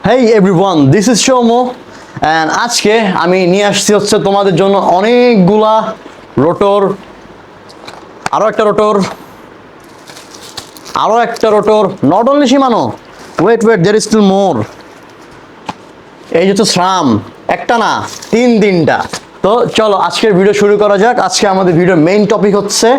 Hey everyone, this is Soumya and আজকে আমি নিয়ে আসছি হচ্ছে তোমাদের জন্য অনেকগুলা রোটর, আরও একটা rotor, not only Shimano, weight there is still more. এই হচ্ছে শ্রাম, একটা না তিনটা। তো চলো আজকের ভিডিও শুরু করা যাক। আজকে আমাদের ভিডিওর মেইন টপিক হচ্ছে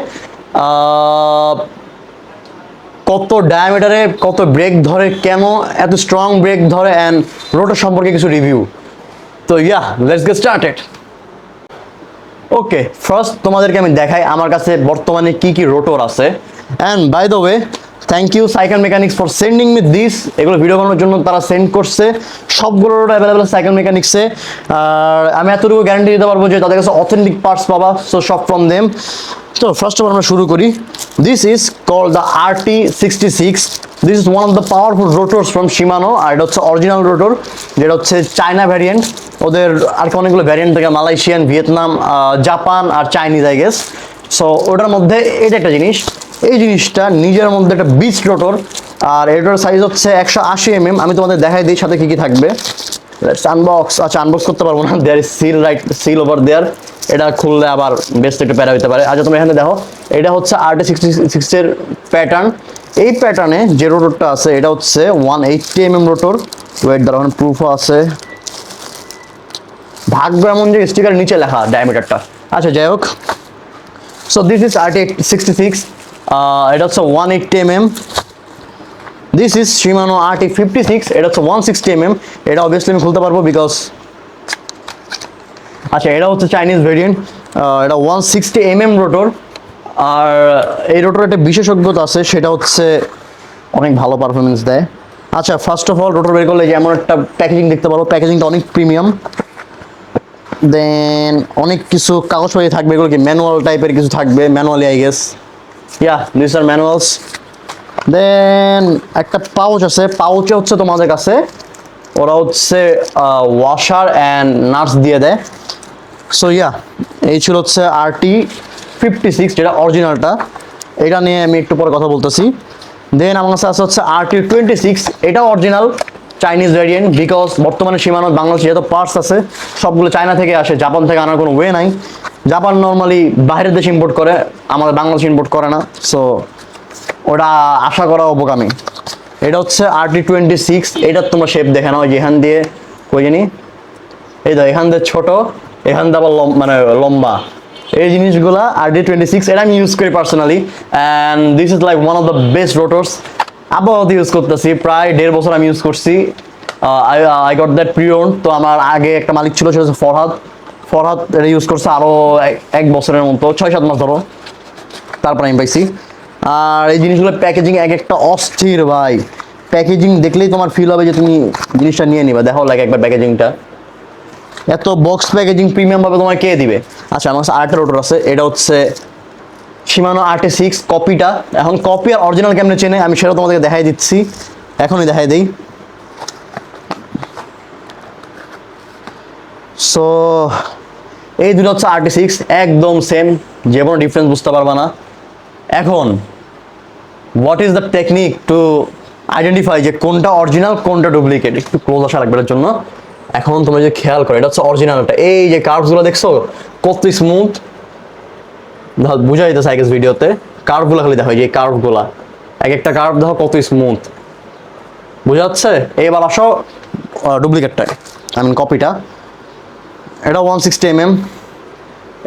কত ডায়ামিটারে কত ব্রেক ধরে, কেন এত স্ট্রং ব্রেক ধরে, অ্যান্ড রোটর সম্পর্কে কিছু রিভিউ। তো let's get started. Okay, first তোমাদেরকে আমি দেখাই আমার কাছে বর্তমানে কি কি রোটর আছে। And by the way, thank you cycle mechanics for sending me this. এগুলো ভিডিও বানানোর জন্য তারা সেন্ড করছে, সবগুলো রোটর অ্যাভেলেবেল সাইকেল মেকানিক্সে। আর আমি এতটুকু গ্যারান্টি দিতে পারবো যে তাদের কাছে অথেন্টিক পার্টস পাবা, সো সব ফ্রম দেম। তো ফার্স্ট অফ অল আমরা শুরু করি। This is called the RT66। This is one of the powerful rotors from Shimano. আর এটা হচ্ছে অরিজিনাল রোটর, যেটা হচ্ছে চায়না ভ্যারিয়েন্ট। ওদের আর কি অনেকগুলো ভ্যারিয়েন্ট থাকে, মালয়েশিয়ান, ভিয়েতনাম, জাপান আর চাইনিজ আই গেস। সো ওটার মধ্যে এটা একটা জিনিস, এই জিনিসটা নিজের মধ্যে একটা বিচ রোটর। আর এটার সাইজ হচ্ছে 180 mm। আমি তোমাদের দেখাই দিই সাথে কি কি থাকবে। আনবক্স, আচ্ছা আনবক্স করতে পারবো না, there is seal over there. এটা খুললে আবার বেস্ট একটু প্যারা হতে পারে। আচ্ছা তুমি এখানে দেখো, এটা হচ্ছে RT66 এর প্যাটার্ন। এই প্যাটার্নে যে রোটরটা আছে এটা হচ্ছে 180 mm রোটর। ওয়েট দ্বারা প্রুফও আছে, ভাগ্য এমন যে স্টিকার নিচে লেখা ডায়ামিটারটা। আচ্ছা যাই হোক, সো দিস ইজ RT66। এটা হচ্ছে 180 mm। This is শিমানো RT56। এটা হচ্ছে 160 mm। এটা অবভিয়াসলি আমি খুলতে পারবো বিকজ, আচ্ছা এটা হচ্ছে চাইনিজ ভেরিয়েন্ট। এটা 160 mm রোটর। আর এই রোটর একটা বিশেষজ্ঞতা আছে, সেটা হচ্ছে অনেক ভালো পারফরমেন্স দেয়। আচ্ছা ফার্স্ট অফ অল রোটর বের করলে যেমন একটা প্যাকেজিং দেখতে পারো, প্যাকেজিংটা অনেক প্রিমিয়াম। দেন অনেক কিছু কাগজপত্র থাকবে, এগুলো কি ম্যানুয়াল টাইপের কিছু থাকবে, manually I guess. This are manuals. Then একটা পাউচ আছে, পাউচে হচ্ছে তোমাদের কাছে ওরা হচ্ছে ওয়াশার অ্যান্ড নাটস দিয়ে দেয়। সো এই ছিল হচ্ছে RT56, যেটা অরিজিনালটা। এটা নিয়ে আমি একটু পরে কথা বলতেছি। দেন আমার কাছে আছে হচ্ছে RT26। এটা অরিজিনাল চাইনিজ ভ্যারিয়েন্ট, বিকজ বর্তমানে সীমানো বাংলাদেশে যত পার্টস আছে সবগুলো চায়না থেকে আসে, জাপান থেকে আনার কোনো ওয়ে নাই। জাপান নর্মালি বাইরের দেশে ইম্পোর্ট করে, আমাদের বাংলাদেশ ইম্পোর্ট করে না, সো ওটা আশা করা অবোকামি। এটা হচ্ছে RT26। এটা তোমরা শেপ দেখে নাও, যেখান দিয়ে কই জানি, এই তো এখান দিয়ে ছোট, এখান দিয়ে আবার মানে লম্বা, এই জিনিসগুলা RT26। এটা আমি ইউজ করি personally, and this is like one of the best rotors. আপাতত ইউজ করতেছি, প্রায় 1.5 বছর আমি ইউজ করছি। I got that pre own. তো আমার আগে একটা মালিক ছিল, সেটা হচ্ছে ফরহাদ এটা ইউজ করছে আরও 1 বছরের মতো, 6-7 মাস ধরো, তারপর আমি পাইছি। আর এই জিনিসগুলো প্যাকেজিং এক একটা অস্থির ভাই, প্যাকেজিং দেখলেই তোমার ফিল হবে যে তুমি জিনিসটা নিয়ে নিবা। দেখো লাগে একবার প্যাকেজিংটা, এত বক্স প্যাকেজিং প্রিমিয়াম ভাবে তোমার কে দিবে। আচ্ছা আমার কাছে আরেকটা রোটর আছে, এটা হচ্ছে শিমানো RT6 কপিটা। এখন কপি আর অরিজিনাল কেমনে চেনে আমি সেটা তোমাদেরকে দেখাই দিচ্ছি, এখনই দেখাই দিই। সো এই দুটো হচ্ছে RT6, একদম সেম, যে কোনো ডিফারেন্স বুঝতে পারবা না। এখন what is the technique to identify যে কোনটা অরিজিনাল কোনটা ডুপ্লিকেট? একটু ক্লোজ আসা লাগবে এর জন্য। এখন তোমরা যে খেয়াল করো, এটা হচ্ছে অরিজিনালটা। এই যে কার্ভগুলো দেখছো কত স্মুথ, বুঝা যাইতেছে আই গেস ভিডিওতে। কার্ভগুলো খালি দেখো, এই কার্ভগুলা, এক একটা কার্ভ দেখো কত স্মুথ, বোঝা যাচ্ছে। এবার আসো ডুপ্লিকেটটা, আই মিন কপিটা। এটা 160 mm।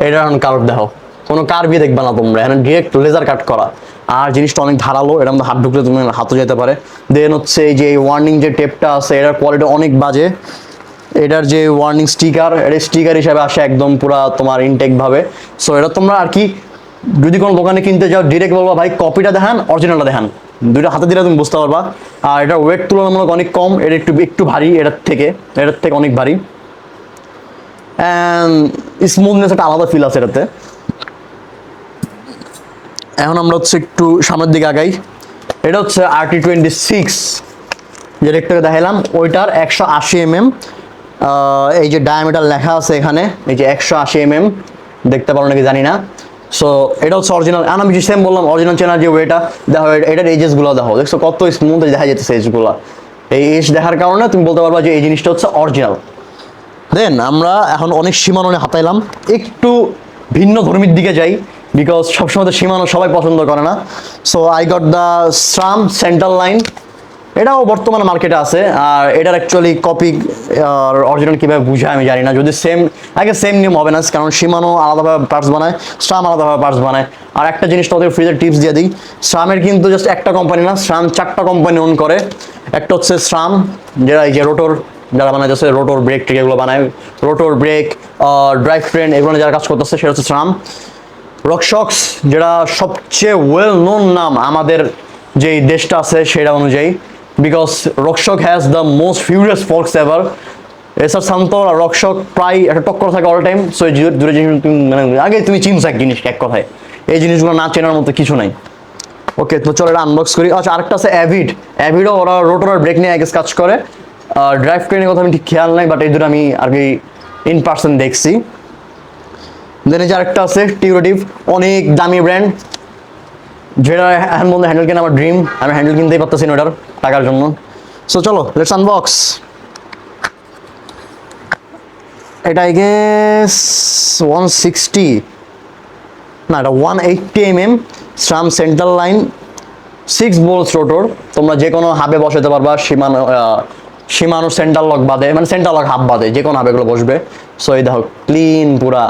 এটা এখন কার্ভ দেখো, কোনো কার্ভই দেখবে না তোমরা, এখানে ডিরেক্ট লেজার কাট করা। আর জিনিসটা অনেক ধারালো, এটার মধ্যে হাত ঢুকলে তুমি হাতও যেতে পারে। দেন হচ্ছে এই যে ওয়ার্নিং যে টেপটা আছে, এটার কোয়ালিটি অনেক বাজে। এটার যে ওয়ার্নিং স্টিকার, এটা স্টিকার হিসাবে আসে একদম পুরা তোমার ইনটেক ভাবে। সো এটা তোমরা আর কি যদি কোনো দোকানে কিনতে যাও ডিরেক্ট বলবা ভাই কপিটা দেখান, অরিজিনালটা দেখান, দুইটা হাতে দিলে তুমি বুঝতে পারবা। আর এটার ওয়েট তুলনামূলক অনেক কম, এটা একটু ভারী, এটার থেকে অনেক ভারী। অ্যান্ড স্মুথনেস একটা আলাদা ফিল আছে এটাতে। এখন আমরা হচ্ছে একটু সামনের দিকে আগাই। এটা হচ্ছে RT26, যেটা একটু দেখাইলাম, ওইটার 180 mm। এই যে ডায়ামিটার লেখা আছে এখানে, এই যে 180 mm, দেখতে পারো নাকি জানি না। সো এটা হচ্ছে অরিজিনাল। আমি সেম বললাম অরিজিনাল চেনার যে ওয়েটা দেখো, এটার এজেসগুলো দেখো, দেখছো কত স্মুথ দেখা যাচ্ছে এজগুলো। এই এজ দেখার কারণে তুমি বলতে পারবা যে এই জিনিসটা হচ্ছে অরিজিনাল। দেন আমরা এখন অনেক সীমানো নিয়ে হাতাইলাম, একটু ভিন্ন ধর্মীর দিকে যাই, বিকজ সবসময় তো সীমানো সবাই পছন্দ করে না। So I got the SRAM central line, এটাও বর্তমানে মার্কেটে আছে। আর এটার অ্যাকচুয়ালি কপি আর অরিজিনাল কীভাবে বুঝায় আমি জানি না, যদি সেম নিয়ম হবে না, কারণ সীমানো আলাদাভাবে পার্টস বানায়, SRAM আলাদাভাবে পার্টস বানায়। আর একটা জিনিস তোদের ফ্রিজের টিপস দিয়ে দিই, SRAM-এর কিন্তু জাস্ট একটা কোম্পানি না, SRAM 4টা কোম্পানি ওন করে। একটা হচ্ছে SRAM, যেটা এই যে রোটর যারা বানাইতেছে, রোটর ব্রেক ট্রিক এগুলো বানায়, রোটর ব্রেক ড্রাইভ ট্রেন এগুলো যারা কাজ করতেছে সেটা হচ্ছে SRAM। রকশক্স, যেটা সবচেয়ে ওয়েল নোন নাম আমাদের যেই দেশটা আছে সেটা অনুযায়ী, because RockShox has the most furious forks ever. SR Suntour আর রকশক প্রায় একটা টক্কর থাকে অল টাইম। সো এই দুটো জিনিস তুমি মানে আগে তুমি চিনছো এক জিনিস, এক কথায় এই জিনিসগুলো না চেনার মতো কিছু নাই। ওকে, তো চলো এটা আনবক্স করি। আচ্ছা, আরেকটা আছে অ্যাভিডও, ওরা রোটর আর ব্রেক নিয়ে আগে কাজ করে। ড্রাইভ ট্রেনের কথা আমি ঠিক খেয়াল নাই, বাট এই দুটো আমি আর কি ইন পার্সন দেখছি। দেন এই যে আরেকটা আছে টিউরেটিভ, অনেক দামি ব্র্যান্ড, যেটা এখন মধ্যে হ্যান্ডেল কেনা আমার ড্রিম, আমি হ্যান্ডেল কিনতেই পারতেছি না ওটার টাকার জন্য। সো চলো লেটস আনবক্স। এটা আই গেস 160 না, এটা 180 SRAM central line 6 volts rotor. তোমরা যে কোনো হাবে বসাতে পারবা, সীমানো সেন্ট্রাল লক বাদে, মানে সেন্ট্রাল লক হাব বাদে যে কোনো হাবেগুলো বসবে। সো এই দেখো ক্লিন পুরা।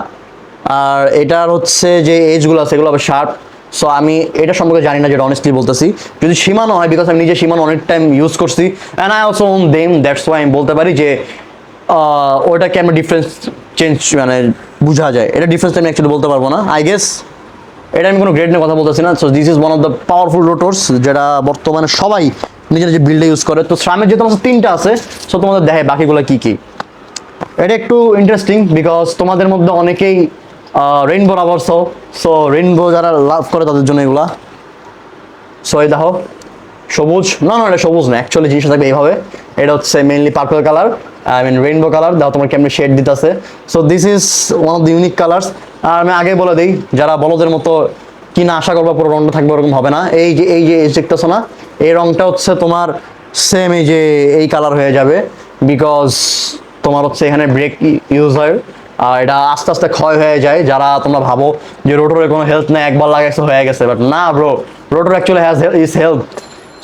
আর এটার হচ্ছে যে এজগুলো আছে এগুলো আবার শার্প। সো আমি এটা সম্পর্কে জানি না, যেটা অনেস্টলি বলতেছি। যদি সীমানো হয়, বিকজ আমি নিজে সীমানো অনেক টাইম ইউজ করছি and I also own them, that's why আমি বলতে পারি যে ওটাকে আমরা ডিফারেন্স মানে বোঝা যায়। এটা ডিফারেন্স আমি অ্যাকচুয়ালি বলতে পারবো না, আই গেস। এটা আমি কোনো গ্রেড নিয়ে কথা বলতেছি না। So this is one of the powerful rotors, যেটা বর্তমানে সবাই নিজের নিজের বিল্ডে ইউজ করে। তো SRAM-এর যেহেতু আমার 3টা আছে, সো তোমাদের দেখে বাকিগুলো কী কী। এটা একটু ইন্টারেস্টিং, বিকজ তোমাদের মধ্যে অনেকেই রেইনবো লাভার্স হও। সো রেইনবো যারা লাভ করে তাদের জন্য এগুলা। সো এই দেখো সবুজ, না এটা সবুজ না, অ্যাকচুয়ালি জিনিসটা থাকবে এইভাবে। এটা হচ্ছে mainly purple colour, I mean rainbow colour. দাও তোমার কেমনি শেড দিতেছে। So this is one of the unique colours. আর আমি আগে বলে দিই, যারা বলদের মতো কিনা আশা করবা পুরো রংটা থাকবে, ওরকম হবে না। এই যে দেখতেছো না, এই রংটা হচ্ছে তোমার সেম এই কালার হয়ে যাবে, বিকজ তোমার হচ্ছে এখানে ব্রেক ইউজ হয়। আর এটা আস্তে আস্তে ক্ষয় হয়ে যায়। যারা তোমরা ভাবো যে রোটরের কোনো হেলথ নেই, একবার লাগাইছে হয়ে গেছে, বাট না bro, rotor actually has is health.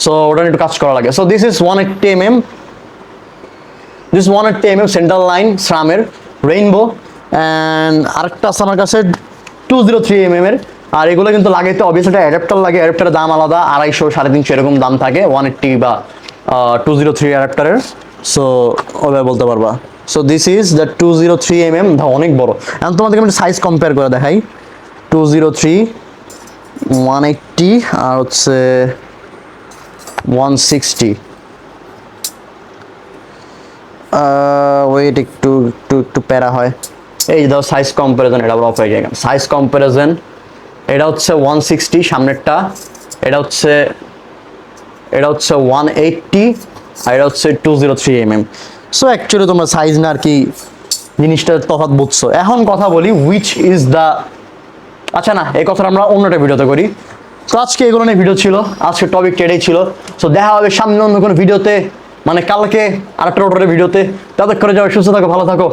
So ওটা একটু কাজ করা লাগে। So this is 180 this 180 central line SRAM-এর রেইনবো। অ্যান্ড আরেকটা আছে আমার কাছে 203 আর এগুলো কিন্তু লাগাইতে অবভিয়াসলি একটা অ্যাডাপ্টার লাগে। অ্যাডাপ্টারের দাম আলাদা, 250 350 এরকম দাম থাকে 180 বা 203 অ্যাডাপ্টারের। সো ওভাবে বলতে পারবা। সো দিস ইজ দ্য 203 অনেক বড়। এখন তোমাদেরকে আমি সাইজ কম্পেয়ার করে দেখাই। 203, 180 আর হচ্ছে 160। ওয়েট একটু প্যারা হয়। এই যে ধরো সাইজ কম্পারিজন, এটা আবার অফ হয়ে যায়। সাইজ কম্পারিজন, এটা হচ্ছে 160 সামনেরটা, এটা হচ্ছে 180 আর এটা হচ্ছে 203 সো অ্যাকচুয়ালি তোমরা সাইজ না আর কি জিনিসটার তফাৎ বুঝছো। এখন কথা বলি হুইচ ইজ দ্য, আচ্ছা না, এই কথাটা আমরা অন্যটা ভিডিওতে করি। তো আজকে এগুলো নিয়ে ভিডিও ছিল, আজকে টপিকটা এটাই ছিল। সো দেখা হবে সামনে অন্য কোনো ভিডিওতে, মানে কালকে আরেকটা রোটরের ভিডিওতে। তাদের করে যাবে, সুস্থ থাকো, ভালো থাকো।